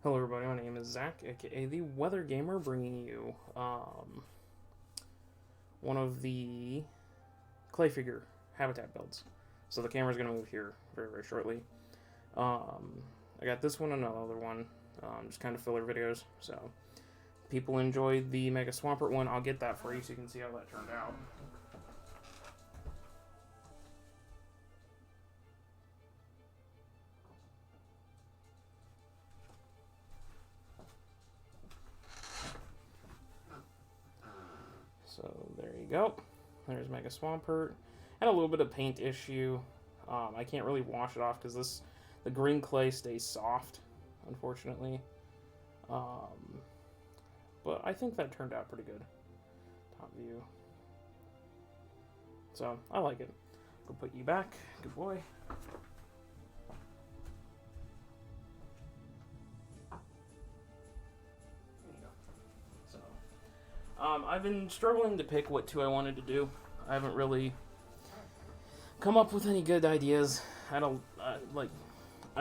Hello everybody, my name is Zach, aka the Weather Gamer, bringing you one of the clay figure habitat builds. So the camera's going to move here very, very shortly. I got this one and another one, just kind of filler videos. So people enjoyed the Mega Swampert one, I'll get that for you so you can see how that turned out. So there you go. There's Mega Swampert. Had a little bit of paint issue. I can't really wash it off because the green clay stays soft, unfortunately. But I think that turned out pretty good. Top view. So I like it. Go put you back. Good boy. I've been struggling to pick what two I wanted to do. I haven't really come up with any good ideas. I've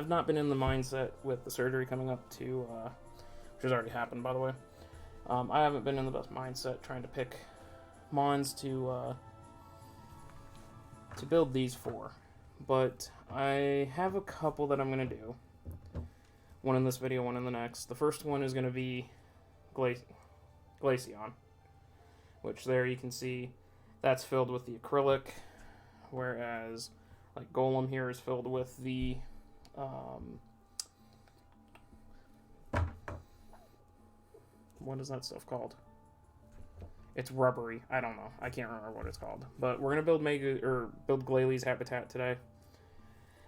not been in the mindset with the surgery coming up to, which has already happened, by the way. I haven't been in the best mindset trying to pick mons to build these for. But I have a couple that I'm going to do. One in this video, one in the next. The first one is going to be Glaceon, which there you can see that's filled with the acrylic, whereas like Golem here is filled with the what is that stuff called? It's rubbery. I don't know. I can't remember what it's called. But we're gonna build Glaceon's habitat today,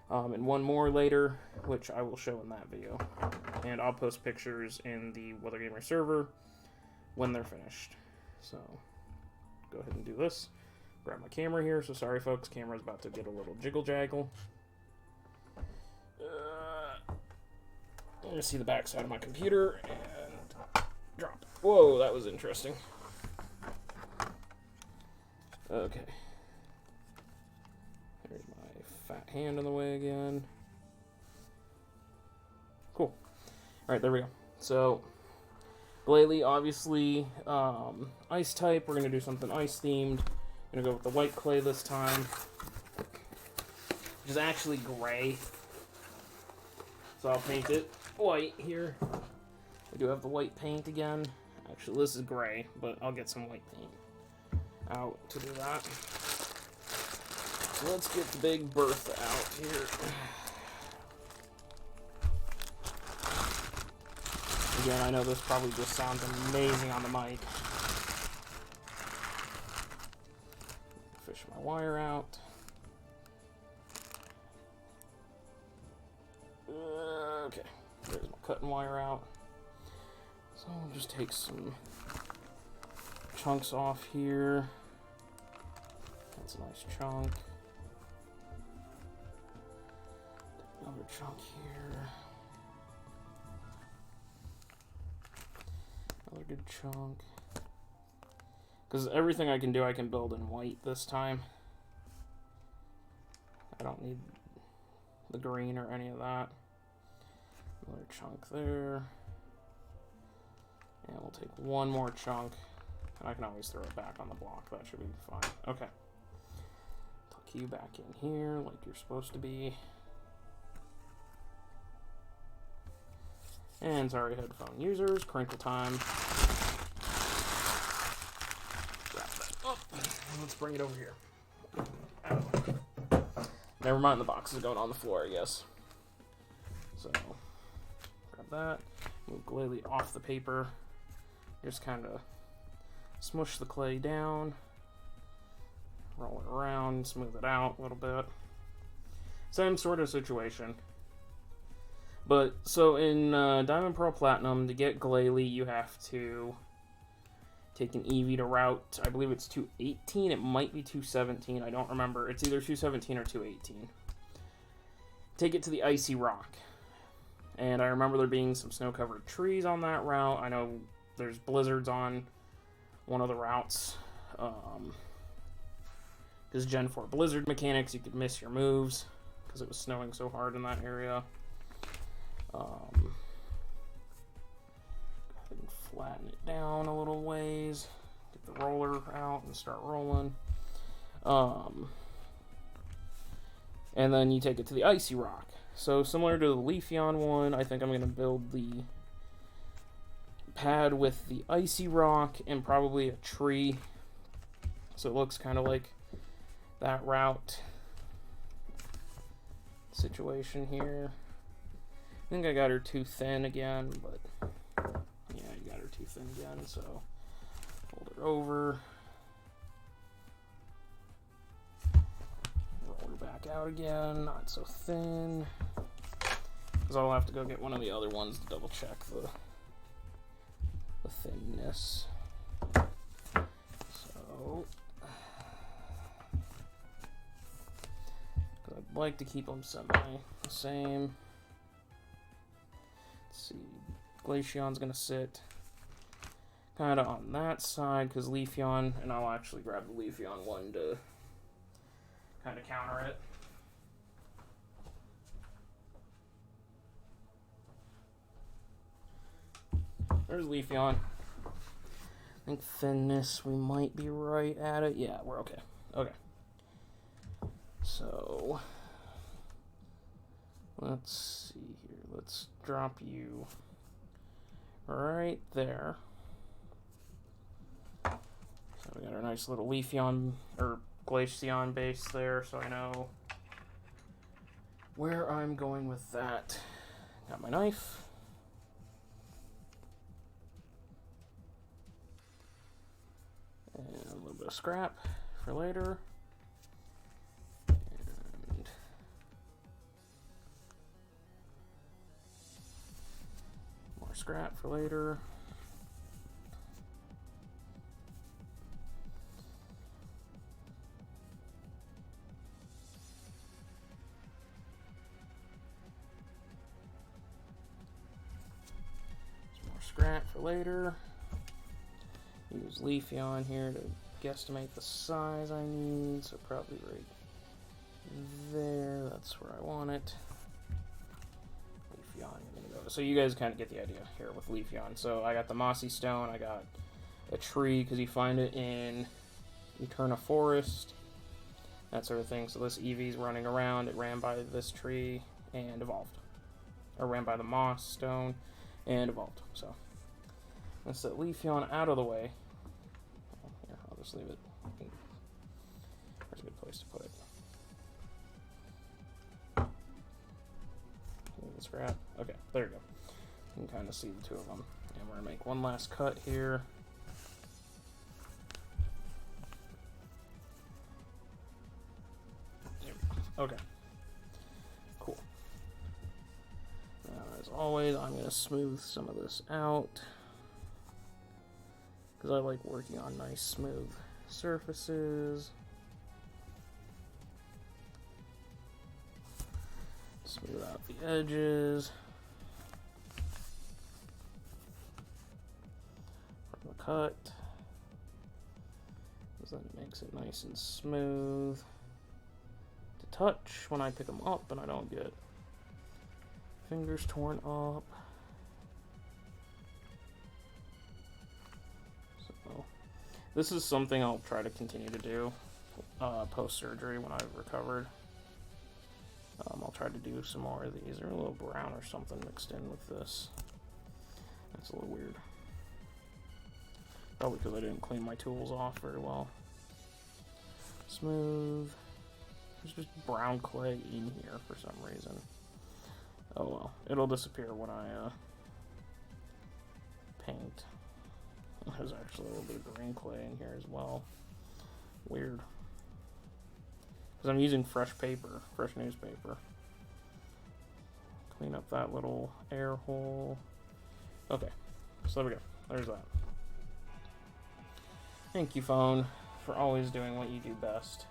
and one more later, which I will show in that video, and I'll post pictures in the Weather Gamer server when they're finished. So go ahead and do this. Grab my camera here. So sorry folks, camera's about to get a little jiggle jaggle. I'm gonna see the back side of my computer and drop. Whoa, that was interesting. Okay. There's my fat hand in the way again. Cool. Alright, there we go. So Glalie, obviously, ice type. We're going to do something ice themed. Going to go with the white clay this time, which is actually gray. So I'll paint it white here. We do have the white paint again. Actually, this is gray, but I'll get some white paint out to do that. So let's get the big Bertha out here. Again, I know this probably just sounds amazing on the mic. Fish my wire out. Okay, there's my cutting wire out. So I'll just take some chunks off here. That's a nice chunk. Another chunk here. Another good chunk. Because everything I can do, I can build in white this time. I don't need the green or any of that. Another chunk there. And we'll take one more chunk. And I can always throw it back on the block. That should be fine. Okay. Tuck you back in here like you're supposed to be. And sorry, headphone users, crinkle time. Wrap that up. Let's bring it over here. Never mind, the box is going on the floor, I guess. So, grab that. Move Glalie off the paper. Just kind of smush the clay down. Roll it around, smooth it out a little bit. Same sort of situation. But, so in Diamond Pearl Platinum, to get Glalie, you have to take an EV to route, I believe it's 218, it might be 217, I don't remember. It's either 217 or 218. Take it to the Icy Rock. And I remember there being some snow-covered trees on that route. I know there's blizzards on one of the routes. Because Gen 4 blizzard mechanics, you could miss your moves because it was snowing so hard in that area. down a little ways, get the roller out and start rolling. And then you take it to the Icy Rock. So similar to the Leafeon one, I think I'm going to build the pad with the Icy Rock and probably a tree. So it looks kind of like that route situation here. I think I got her too thin again, but yeah, you got her too thin again, so fold her over. Roll her back out again, not so thin. Because I'll have to go get one of the other ones to double check the thinness. So, I'd like to keep them semi the same. Let's see, Glaceon's gonna sit kind of on that side because Leafeon, and I'll actually grab the Leafeon one to kind of counter it. There's Leafeon. I think thinness, we might be right at it. Yeah, we're okay. Okay. So, let's see here. Let's drop you right there. So we got our nice little Leafeon, or Glaceon base there, so I know where I'm going with that. Got my knife. And a little bit of scrap for later. And more scrap for later. Some more scrap for later. Use Leafeon here to guesstimate the size I need, so probably right there. That's where I want it. Leafeon, I'm gonna go. So you guys kind of get the idea here with Leafeon. So I got the Mossy Stone, I got a tree because you find it in Eterna Forest, that sort of thing. So this Eevee's running around. It ran by this tree and evolved, or ran by the Moss Stone and evolved. So let's set Leafeon out of the way. Oh, here, I'll just leave it. There's a good place to put it. Leave the scrap. Okay, there you go. You can kind of see the two of them. And we're going to make one last cut here. There we go. Okay. Cool. Now, as always, I'm going to smooth some of this out, because I like working on nice smooth surfaces. Smooth out the edges from the cut, because then it makes it nice and smooth to touch when I pick them up and I don't get fingers torn up. This is something I'll try to continue to do post-surgery when I've recovered. I'll try to do some more of these. They're a little brown or something mixed in with this. That's a little weird. Probably because I didn't clean my tools off very well. Smooth. There's just brown clay in here for some reason. Oh well. It'll disappear when I paint. There's actually a little bit of green clay in here as well. Weird. Because I'm using fresh paper, fresh newspaper. Clean up that little air hole. Okay, so there we go. There's that. Thank you, phone, for always doing what you do best.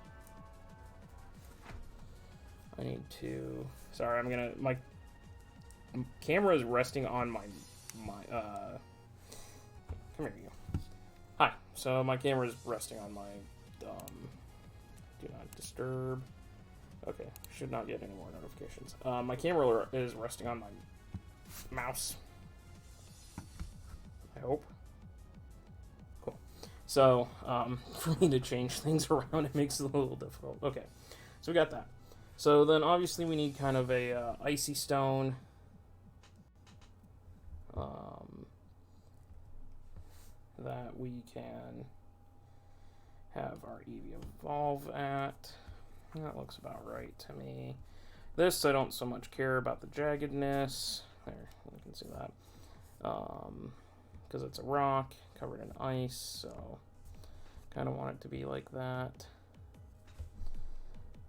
I need to... Sorry, I'm gonna... My camera is resting on my come here, you. Hi. So my camera is resting on my do not disturb. Okay, should not get any more notifications. My camera is resting on my mouse. I hope. So, for me to change things around, it makes it a little difficult. Okay, so we got that. So then, obviously, we need kind of a icy stone. That we can have our Eevee evolve at. That looks about right to me. This, I don't so much care about the jaggedness. There, you can see that. Because it's a rock covered in ice, so kind of want it to be like that.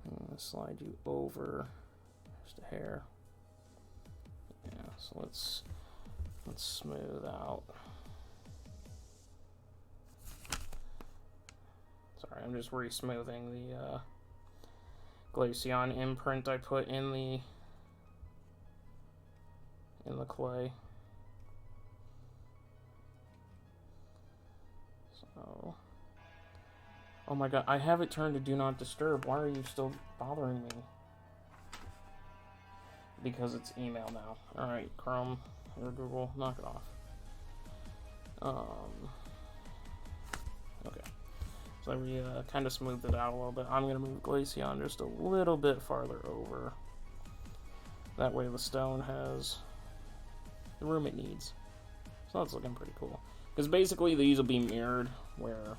I'm going to slide you over just a hair. Yeah, so let's smooth out. Sorry, I'm just re-smoothing the Glaceon imprint I put in the clay. So, oh my god, I have it turned to do not disturb. Why are you still bothering me? Because it's email now. Alright, Chrome or Google, knock it off. Okay. So we kind of smoothed it out a little bit. I'm going to move Glaceon just a little bit farther over. That way the stone has the room it needs. So that's looking pretty cool. Because basically these will be mirrored where,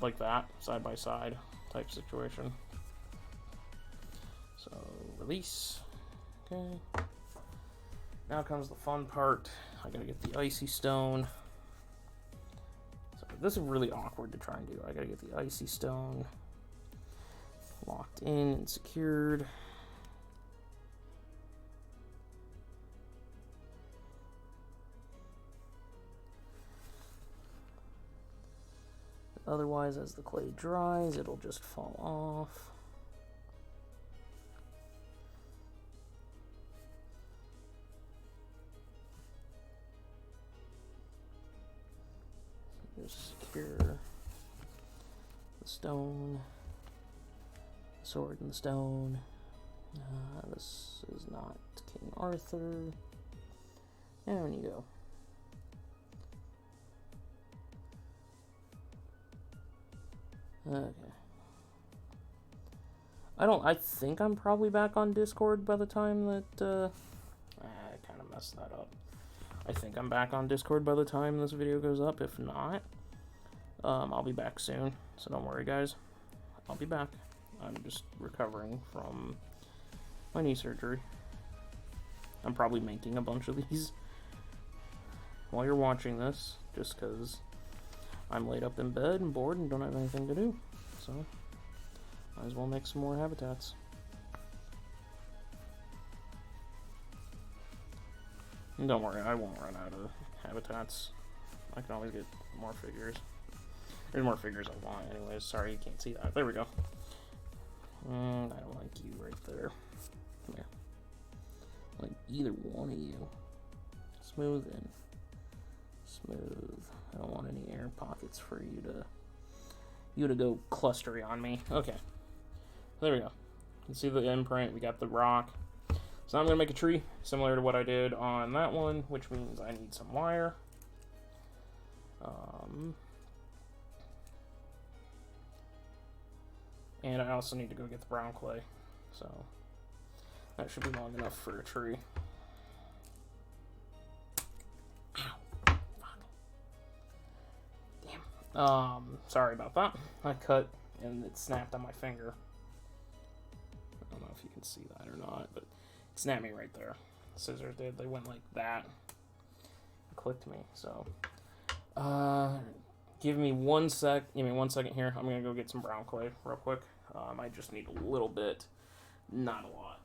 like that, side by side type situation. So release. Okay. Now comes the fun part. I gotta get the icy stone. This is really awkward to try and do. I gotta get the icy stone locked in and secured. Otherwise, as the clay dries, it'll just fall off. Just secure the stone, the sword and the stone. This is not King Arthur. And you go. Okay. I think I'm probably back on Discord by the time that, I kind of messed that up. I think I'm back on Discord by the time this video goes up. If not, I'll be back soon. So don't worry, guys. I'll be back. I'm just recovering from my knee surgery. I'm probably making a bunch of these while you're watching this, just because I'm laid up in bed and bored and don't have anything to do. So, might as well make some more habitats. And don't worry, I won't run out of habitats. I can always get more figures. There's more figures I want anyways. Sorry, you can't see that. There we go. I don't like you right there. Come here. Like either one of you. Smooth and smooth. I don't want any air pockets for you to go clustery on me. Okay. There we go. You can see the imprint. We got the rock. So now I'm going to make a tree similar to what I did on that one, which means I need some wire. And I also need to go get the brown clay. So that should be long enough for a tree. Ow. Fuck. Damn. Sorry about that. I cut and it snapped on my finger. I don't know if you can see that or not, but it snapped me right there. Scissors did. They went like that. It clicked me. So, give me 1 sec. Give me 1 second here. I'm gonna go get some brown clay real quick. I just need a little bit, not a lot.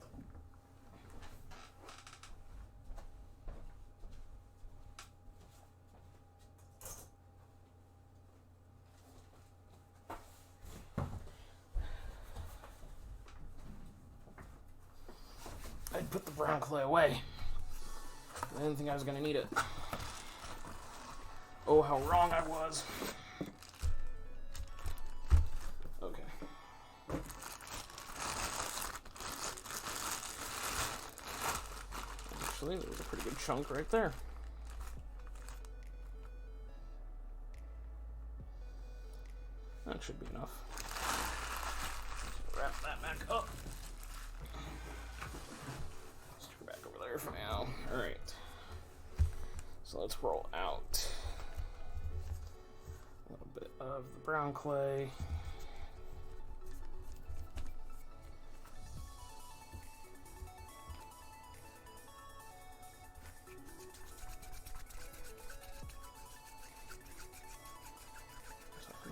I'd put the brown clay away. I didn't think I was going to need it. Oh, how wrong I was. Okay. Actually, there was a pretty good chunk right there. That should be enough. Wrap that back up. Let's turn back over there for now. Alright. So let's roll out a little bit of the brown clay.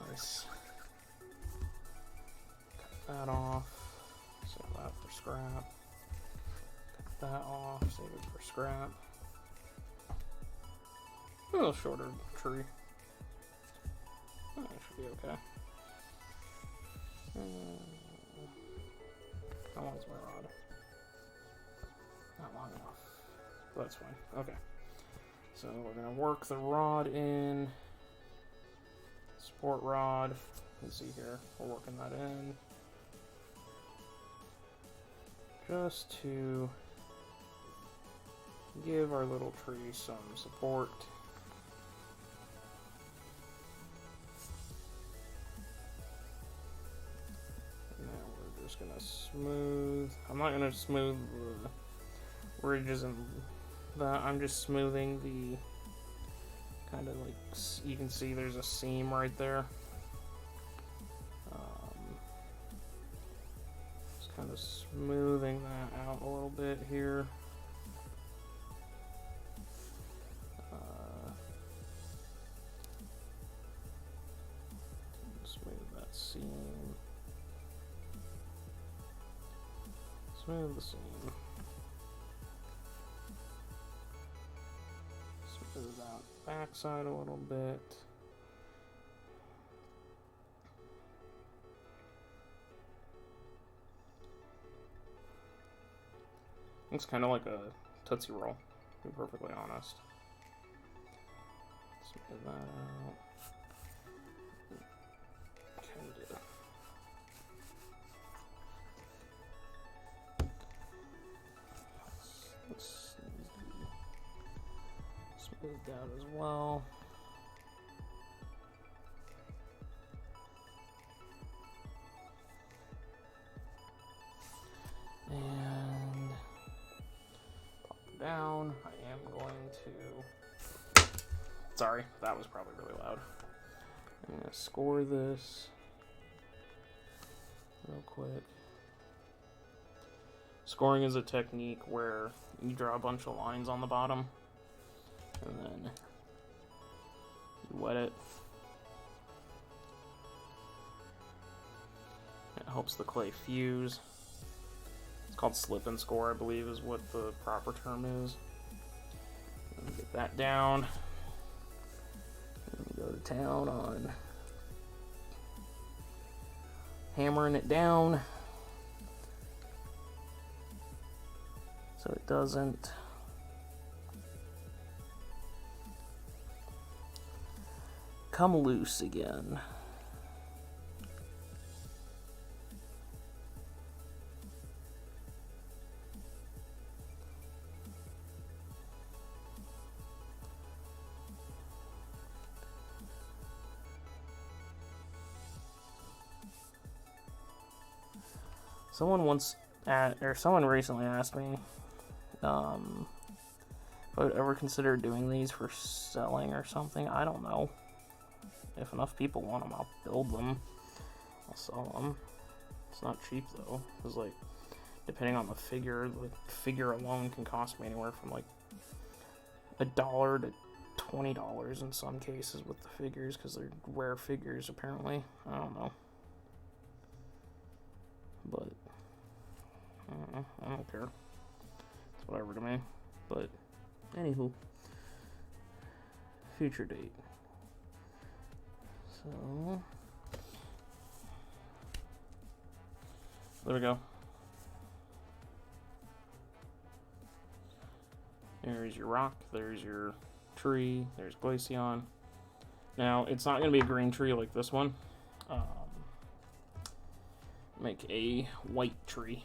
Nice. Cut that off. Save that for scrap. Cut that off. Save it for scrap. A little shorter tree. Oh, that should be okay. How long's my rod? Not long enough. But that's fine. Okay. So we're gonna work the rod in. Support rod. You can see here, we're working that in. Just to give our little tree some support. Just gonna smooth. I'm not gonna smooth the ridges and that. I'm just smoothing the kind of like, you can see there's a seam right there. Just kind of smoothing that out a little bit here. Smooth that seam. Smooth the seam. Smooth out the backside a little bit. Looks kind of like a Tootsie Roll, to be perfectly honest. Smooth that out. Smoothed out as well. And pop it down. I am going to... Sorry, that was probably really loud. I'm going to score this real quick. Scoring is a technique where you draw a bunch of lines on the bottom and then you wet it. It helps the clay fuse. It's called slip and score, I believe, is what the proper term is. And get that down. And go to town on hammering it down so it doesn't come loose again. Someone recently asked me if I would ever consider doing these for selling or something. I don't know. If enough people want them, I'll build them. I'll sell them. It's not cheap though, because like, depending on the figure alone can cost me anywhere from like $1 to $20 in some cases with the figures, because they're rare figures apparently. I don't know, but I don't care. It's whatever to me. But anywho, future date. So there we go. There's your rock, there's your tree, there's Glaceon. Now, it's not going to be a green tree like this one. Make a white tree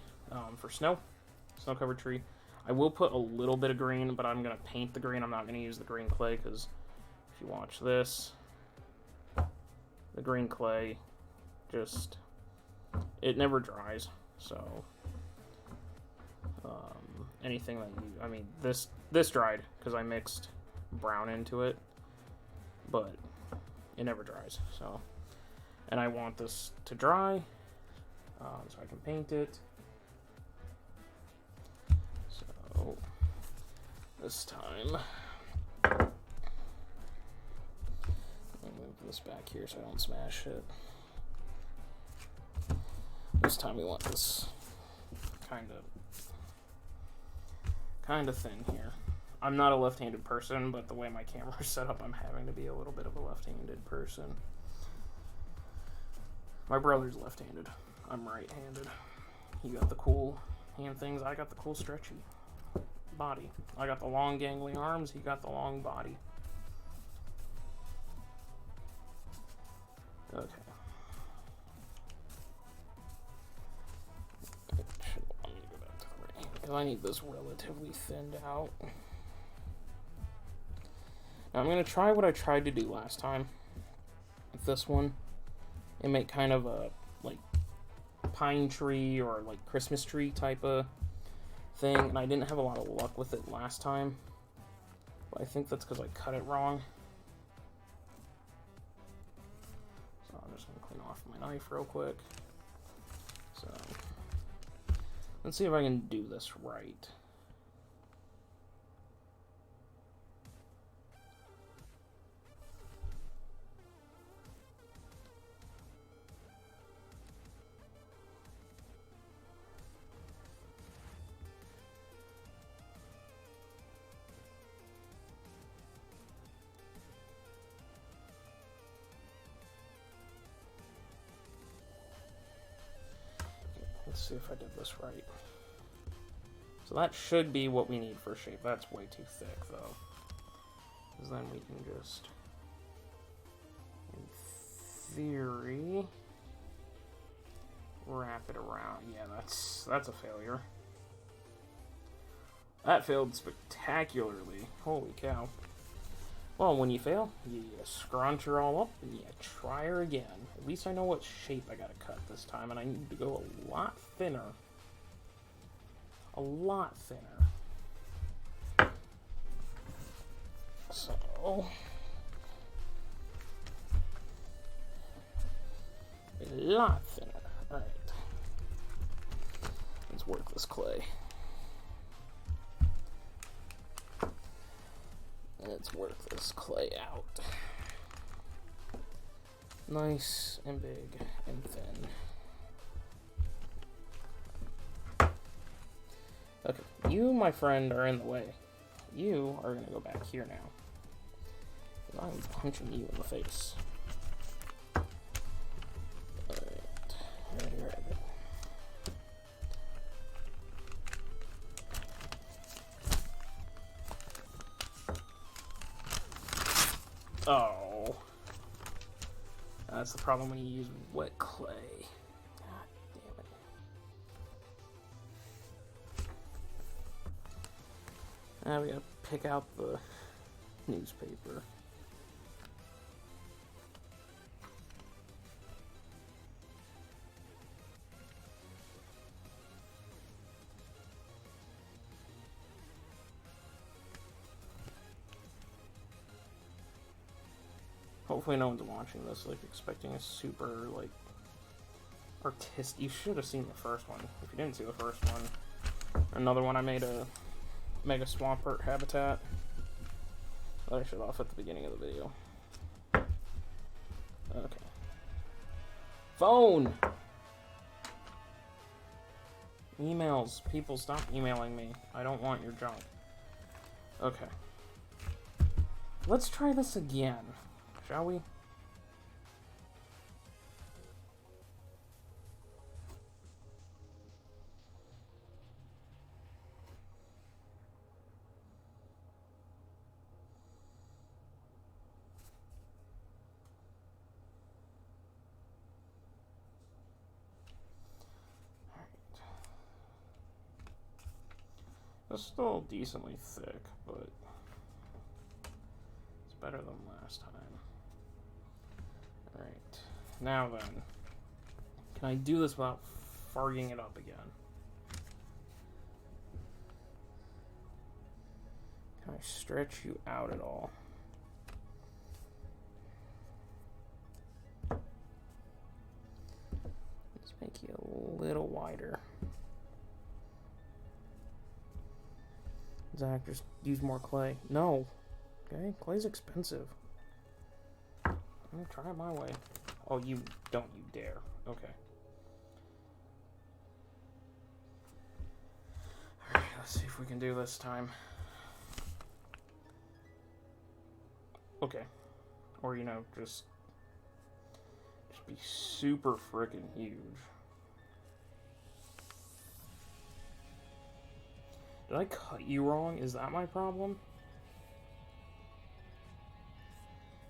for snow-covered tree. I will put a little bit of green, but I'm going to paint the green. I'm not going to use the green clay, because if you watch this, the green clay just, it never dries, so, anything that you, I mean, this dried, because I mixed brown into it, but it never dries, so, and I want this to dry, so I can paint it, so, this time, I'll move this back here so I don't smash it. This time we want this kind of thin here. I'm not a left-handed person, but the way my camera is set up, I'm having to be a little bit of a left-handed person. My brother's left-handed. I'm right-handed. He got the cool hand things. I got the cool stretchy body. I got the long gangly arms. He got the long body. Okay. Because I need this relatively thinned out. Now I'm going to try what I tried to do last time with this one and make kind of a like pine tree or like Christmas tree type of thing, and I didn't have a lot of luck with it last time, but I think that's because I cut it wrong. So I'm just going to clean off my knife real quick. So let's see if I can do this right. Let's see if I did this right. So that should be what we need for shape. That's way too thick, though. Because then we can just, in theory, wrap it around. Yeah, that's a failure. That failed spectacularly. Holy cow. Well, when you fail, you scrunch her all up and you try her again. At least I know what shape I gotta cut this time, and I need to go a lot thinner. A lot thinner. So, a lot thinner. Alright. Let's work this clay. Let's work this clay out. Nice and big and thin. Okay, you, my friend, are in the way. You are going to go back here now. I'm punching you in the face. Alright, there you have it. Oh. That's the problem when you use wet clay. God damn it. Now we gotta pick out the newspaper. Hopefully no one's watching this, like, expecting a super, like, artistic. You should have seen the first one. If you didn't see the first one. Another one I made, a Mega Swampert habitat that I showed off at the beginning of the video. Okay. Phone! Emails. People, stop emailing me. I don't want your junk. Okay. Let's try this again. Shall we? It's still decently thick, but it's better than last time. Alright, now then, Can I do this without farting it up again? Can I stretch you out at all? Let's make you a little wider. Zach, just use more clay. No. Okay, clay's expensive. I'm gonna try it my way. Oh, you don't you dare. Okay. Alright, let's see if we can do this time. Okay. Or, you know, just be super freaking huge. Did I cut you wrong? Is that my problem?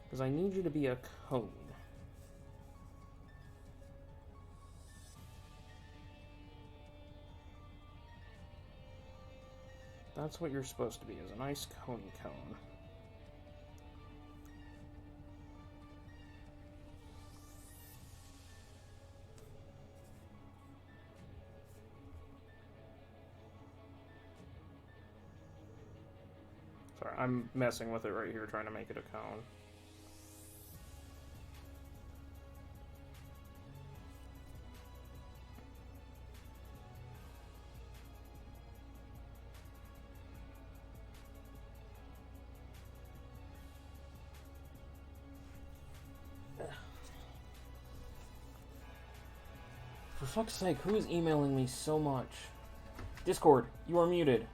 Because I need you to be a cone. That's what you're supposed to be, is a nice coney cone. Sorry, I'm messing with it right here, trying to make it a cone. For fuck's sake, who is emailing me so much? Discord, you are muted.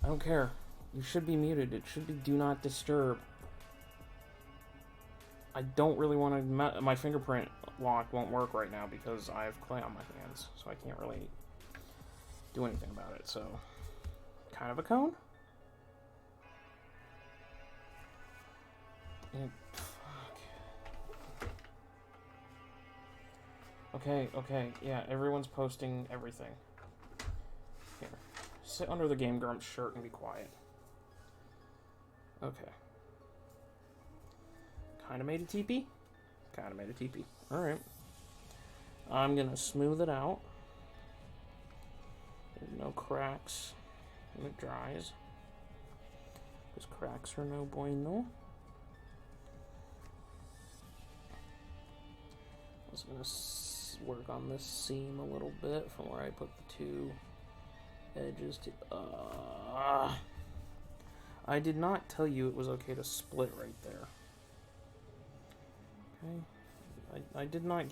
I don't care. You should be muted. It should be do not disturb. I don't really want to... My fingerprint lock won't work right now because I have clay on my hands, so I can't really do anything about it, so... Kind of a cone? Okay, yeah, everyone's posting everything. Here, sit under the Game Grumps shirt and be quiet. Okay. Kinda made a teepee? Kinda made a teepee. Alright. I'm gonna smooth it out. There's no cracks when it dries. Because cracks are no bueno. I was gonna work on this seam a little bit from where I put the two edges to... I did not tell you it was okay to split right there. Okay? I did not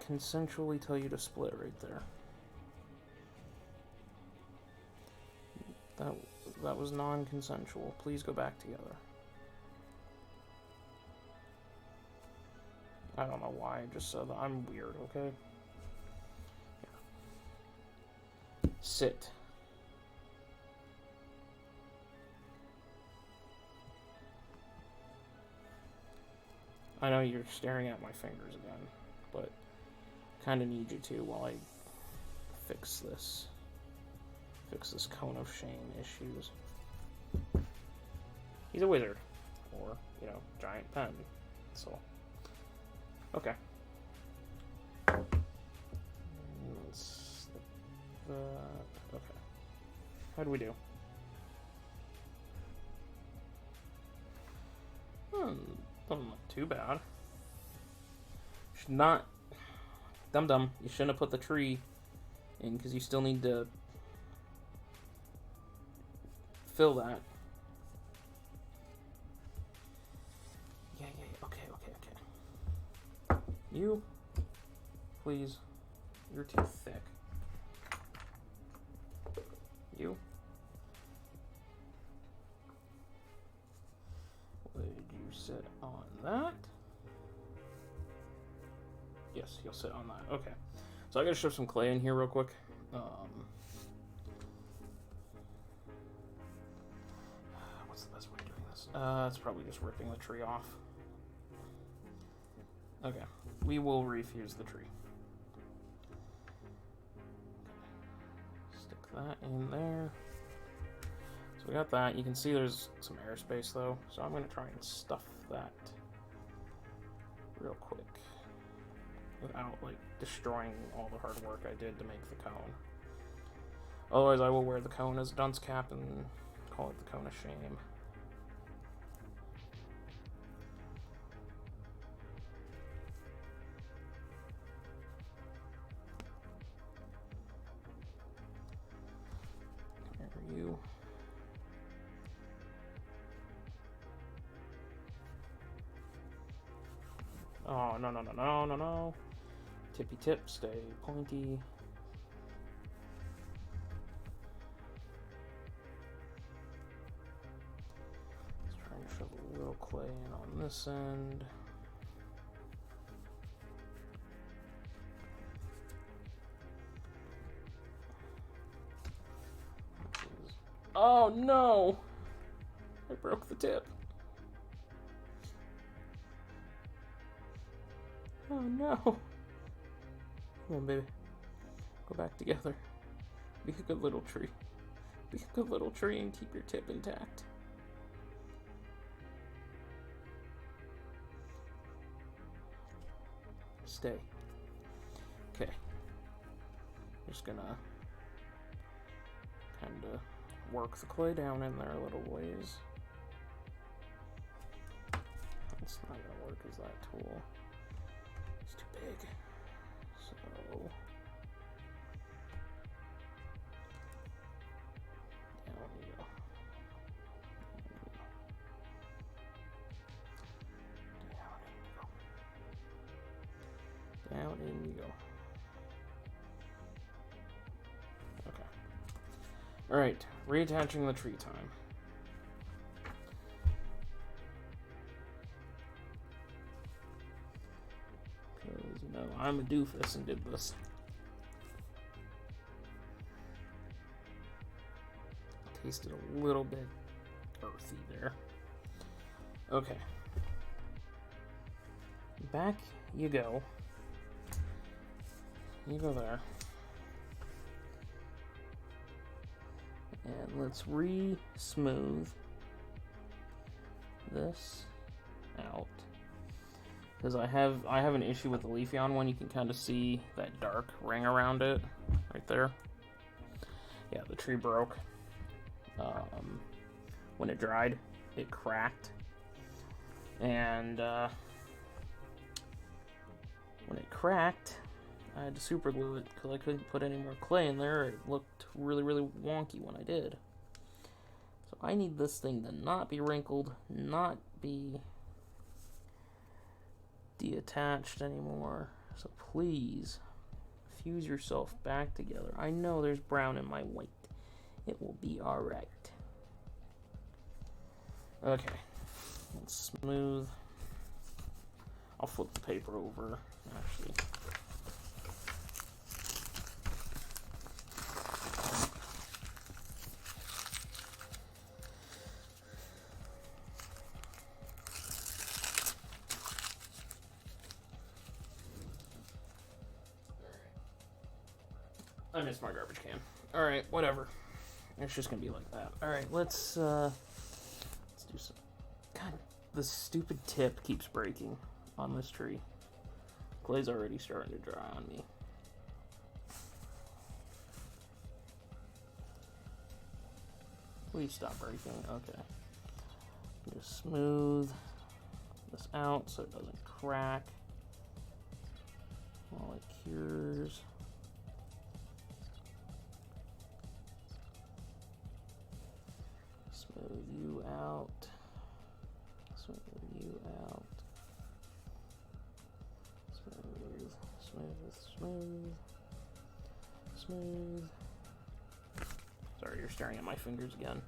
consensually tell you to split right there. That was non-consensual. Please go back together. I don't know why I just said that. I'm weird, okay? Yeah. Sit. I know you're staring at my fingers again, but kind of need you to while I fix this cone of shame issues. He's a wizard. Or, you know, giant pen. So... Okay. Let's slip that. Okay. How'd we do? Doesn't look too bad. Should not. Dum-dum. You shouldn't have put the tree in because you still need to fill that. You, please. You're too thick. You. Would you sit on that? Yes, you'll sit on that. Okay. So I gotta shove some clay in here real quick. What's the best way of doing this? It's probably just ripping the tree off. Okay, we will refuse the tree. Okay. Stick that in there. So we got that. You can see there's some airspace though, so I'm going to try and stuff that real quick without like destroying all the hard work I did to make the cone. Otherwise, I will wear the cone as a dunce cap and call it the cone of shame. There you. Oh, no, no, no, no, no, no. Tippy tip, stay pointy. Let's try and shove a little clay in on this end. Oh no! I broke the tip. Oh no. Come on, baby. Go back together. Be a good little tree. Be a good little tree and keep your tip intact. Stay. Okay. Just gonna kind of work the clay down in there a little ways. It's not gonna work as that tool. It's too big. So down you go. Down in you go. Okay. Alright, reattaching the tree time. Because, you know, I'm a doofus and did this. Tasted a little bit earthy there. Okay. Back you go. You go there. And let's re-smooth this out. Because I have an issue with the Leafeon one. You can kind of see that dark ring around it. Right there. Yeah, the tree broke. When it dried, it cracked. And when it cracked, I had to super glue it because I couldn't put any more clay in there. It looked really, really wonky when I did. So I need this thing to not be wrinkled, not be detached anymore. So please, fuse yourself back together. I know there's brown in my white. It will be alright. Okay. Let's smooth. I'll flip the paper over, actually. I missed my garbage can. Alright, whatever. It's just gonna be like that. Alright, let's do some... God, the stupid tip keeps breaking on this tree. Clay's already starting to dry on me. Please stop breaking. Okay. Just smooth this out so it doesn't crack while it cures. Smooth you out. Smooth you out. Smooth, smooth, smooth. Smooth. Sorry, you're staring at my fingers again.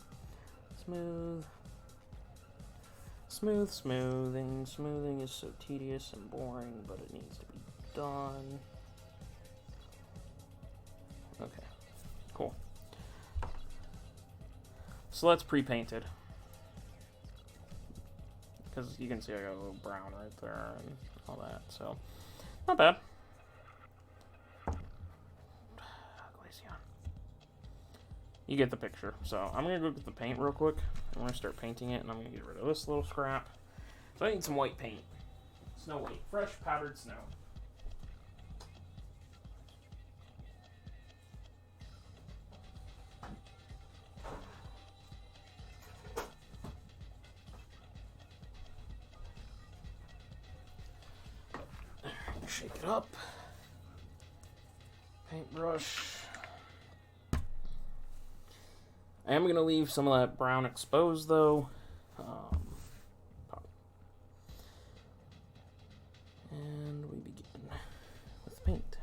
Smooth. Smooth, smoothing. Smoothing is so tedious and boring, but it needs to be done. Okay, cool. So that's pre-painted. Because you can see I got a little brown right there and all that, so not bad. Glaceon. You get the picture. So I'm going to go get the paint real quick. I'm going to start painting it, and I'm going to get rid of this little scrap. So I need some white paint. Snow white. Fresh powdered snow. Shake it up. Paintbrush. I am going to leave some of that brown exposed, though. And we begin with paint.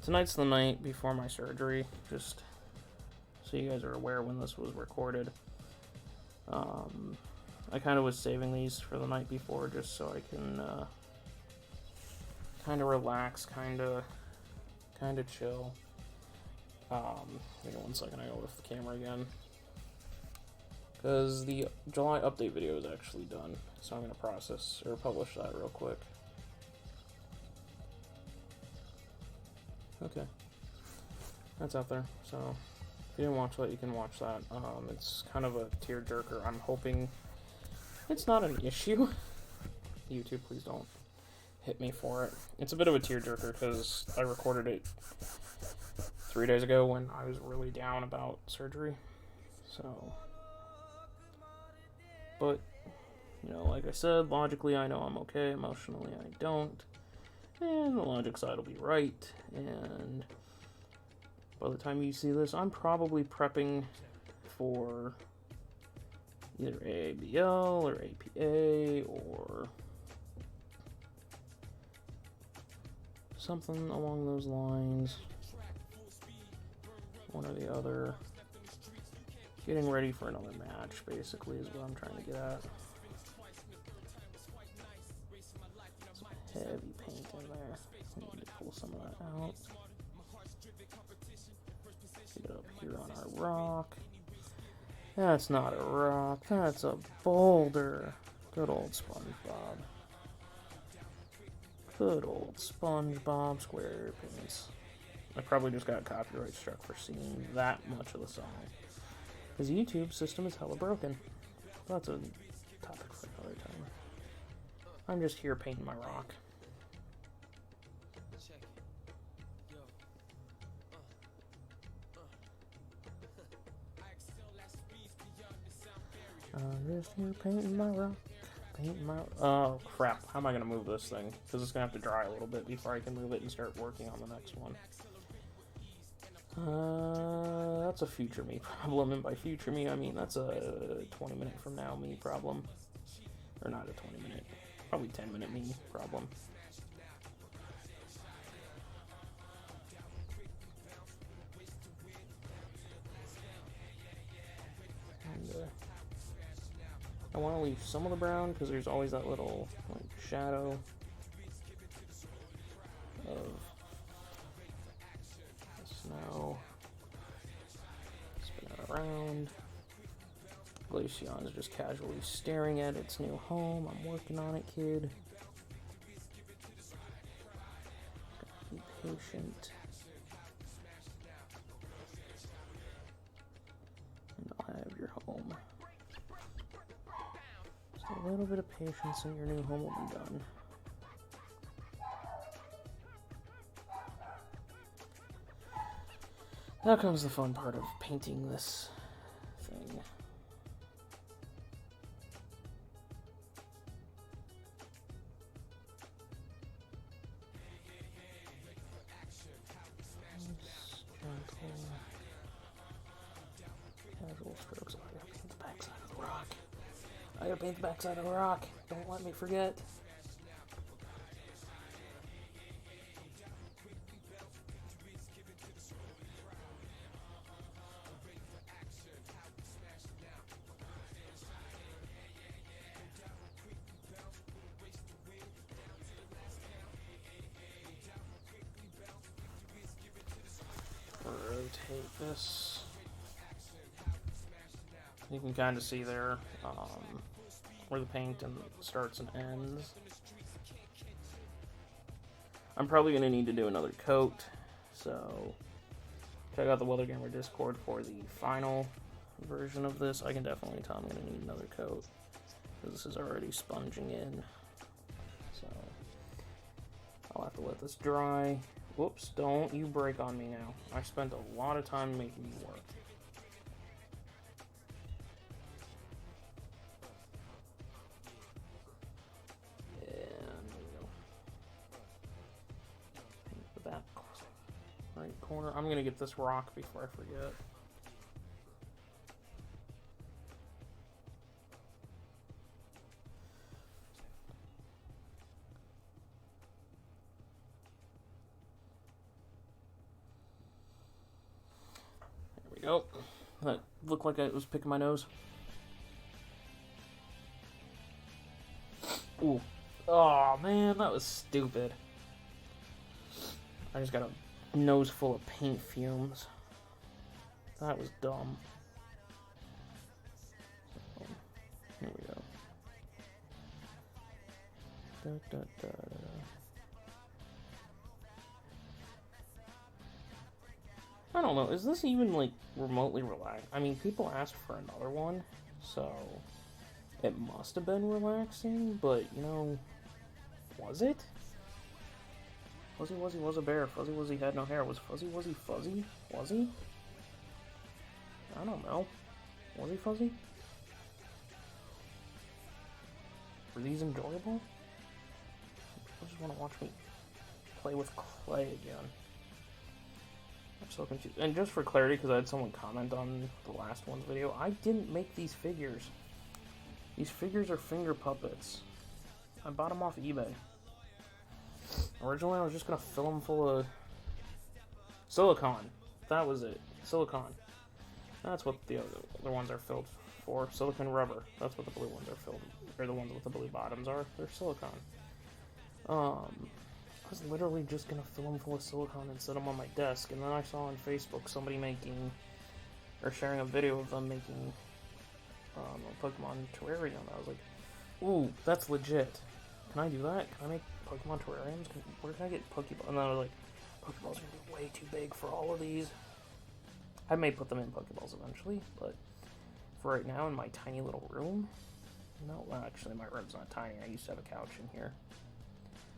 Tonight's the night before my surgery, just so you guys are aware when this was recorded. I kind of was saving these for the night before just so I can kind of relax, kind of chill. Hang on 1 second, I go with the camera again. Because the July update video is actually done, so I'm going to process or publish that real quick. Okay, that's out there. So if you didn't watch that, you can watch that. It's kind of a tearjerker. I'm hoping it's not an issue. YouTube, please don't hit me for it. It's a bit of a tearjerker because I recorded it 3 days ago when I was really down about surgery. So, but you know, like I said, logically I know I'm okay. Emotionally, I don't. And the logic side will be right, and by the time you see this, I'm probably prepping for either AABL or APA or something along those lines, one or the other. Getting ready for another match, basically, is what I'm trying to get at. Some heavy paint in there. I need to pull some of that out. Get it up here on our rock. That's not a rock, that's a boulder. Good old SpongeBob. Good old SpongeBob SquarePants. I probably just got copyright struck for singing that much of the song. His YouTube system is hella broken. That's a topic for another time. I'm just here painting my rock. I'm just here painting my rock. Oh crap, how am I gonna move this thing? Because it's gonna have to dry a little bit before I can move it and start working on the next one. That's a future me problem, and by future me, I mean that's a 20-minute from now me problem. Or not a 20-minute, probably 10-minute me problem. And, I want to leave some of the brown because there's always that little like shadow of the snow. Spin it around. Glaceon is just casually staring at its new home. I'm working on it, kid. Be patient. And I'll have your home. A little bit of patience and your new home will be done. Now comes the fun part of painting this thing. Casual strokes. I gotta paint the backside of the rock. I gotta paint the backside of the rock. Don't let me forget. Rotate this. You can kind of see there where the paint starts and ends. I'm probably going to need to do another coat, so check out the Weather Gamer Discord for the final version of this. I can definitely tell I'm going to need another coat, because this is already sponging in, so I'll have to let this dry. Whoops, don't you break on me now. I spent a lot of time making you work. That right corner. I'm gonna get this rock before I forget. There we go. That looked like I was picking my nose. Ooh. Oh man, that was stupid. I just got a nose full of paint fumes. That was dumb. So, here we go. Da, da, da, da. I don't know, is this even, like, remotely relaxed? I mean, people asked for another one, so it must have been relaxing, but, you know, was it? Fuzzy Wuzzy was a bear. Fuzzy Wuzzy had no hair. Was Fuzzy Wuzzy fuzzy? Was he? I don't know. Was he fuzzy? Were these enjoyable? I just want to watch me play with clay again. I'm so confused. And just for clarity, because I had someone comment on the last one's video, I didn't make these figures. These figures are finger puppets. I bought them off eBay. Originally, I was just going to fill them full of silicone. That was it. Silicone. That's what the other ones are filled for. Silicone rubber. That's what the blue ones are filled. Or the ones with the blue bottoms are. They're silicone. I was literally just going to fill them full of silicone and set them on my desk. And then I saw on Facebook somebody making, or sharing a video of them making a Pokemon terrarium. I was like, ooh, that's legit. Can I do that? Can I make Pokemon terrariums? Where can I get Pokeballs? And then I was like, Pokeballs are going to be way too big for all of these. I may put them in Pokeballs eventually, but for right now in my tiny little room, no, well, actually my room's not tiny. I used to have a couch in here,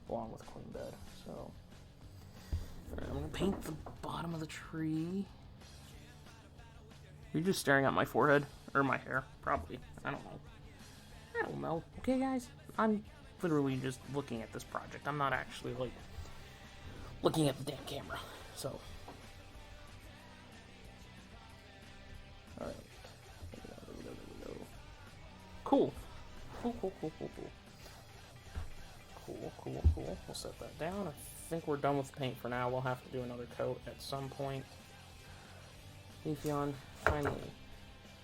along with a queen bed, so. Alright, I'm going to paint the bottom of the tree. You're just staring at my forehead, or my hair, probably. I don't know. I don't know. Okay, guys? I'm literally just looking at this project. I'm not actually, like, looking at the damn camera. So. Alright. There we go. Cool. Cool. We'll set that down. I think we're done with the paint for now. We'll have to do another coat at some point. Leafeon, finally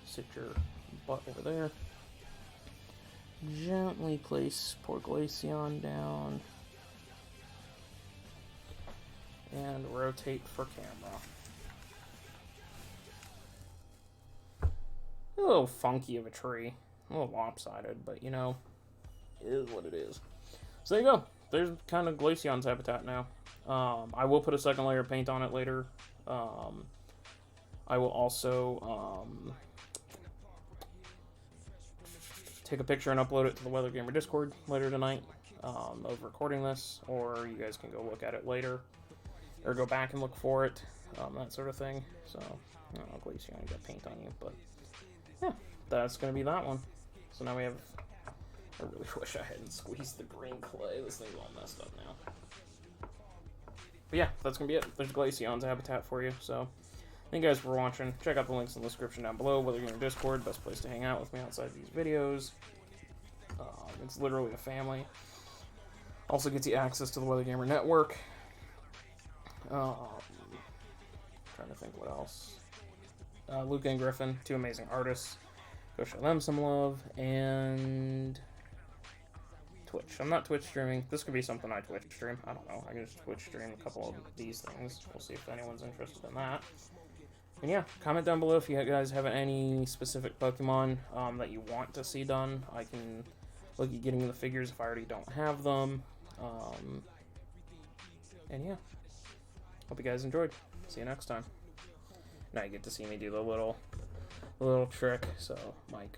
sit your butt over there. Gently place poor Glaceon down. And rotate for camera. A little funky of a tree. A little lopsided, but you know, it is what it is. So there you go. There's kind of Glaceon's habitat now. I will put a second layer of paint on it later. I will also take a picture and upload it to the Weather Gamer Discord later tonight of recording this, or you guys can go look at it later, or go back and look for it, that sort of thing. So, I don't know, Glaceon, you got paint on you, but yeah, that's going to be that one. So now we have, I really wish I hadn't squeezed the green clay. This thing's all messed up now. But yeah, that's going to be it. There's Glaceon's habitat for you, so thank you guys for watching. Check out the links in the description down below. Whether you're in Discord, best place to hang out with me outside these videos. It's literally a family. Also gets you access to the Weather Gamer Network. Trying to think what else. Luke and Griffin, two amazing artists. Go show them some love. And Twitch. I'm not Twitch streaming. This could be something I Twitch stream. I don't know. I can just Twitch stream a couple of these things. We'll see if anyone's interested in that. And yeah, comment down below if you guys have any specific Pokemon that you want to see done. I can look at getting the figures if I already don't have them. And yeah, hope you guys enjoyed. See you next time. Now you get to see me do the little trick. So, Mike.